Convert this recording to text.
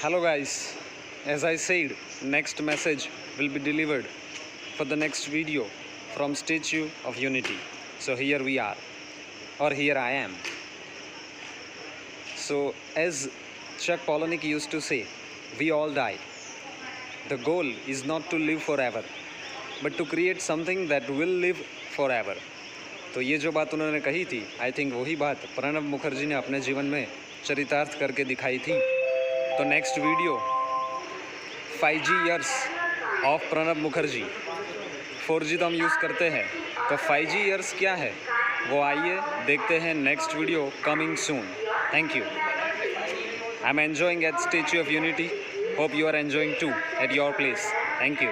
Hello guys, as I said, next message will be delivered for the next video from Statue of Unity. So here we are, or here I am. So as Chuck Palahniuk used to say, we all die. The goal is not to live forever, but to create something that will live forever. तो ये जो बात उन्होंने कही थी, I think वही बात प्रणब मुखर्जी ने अपने जीवन में चरितार्थ करके दिखाई थी. तो next video 5G years of Pranab Mukherjee. 4G तो हम यूज़ करते हैं, तो 5G ईयर्स क्या है वो आइए देखते हैं next video coming soon. Thank you. I am enjoying at Statue of Unity. Hope you are enjoying too at your place. Thank you.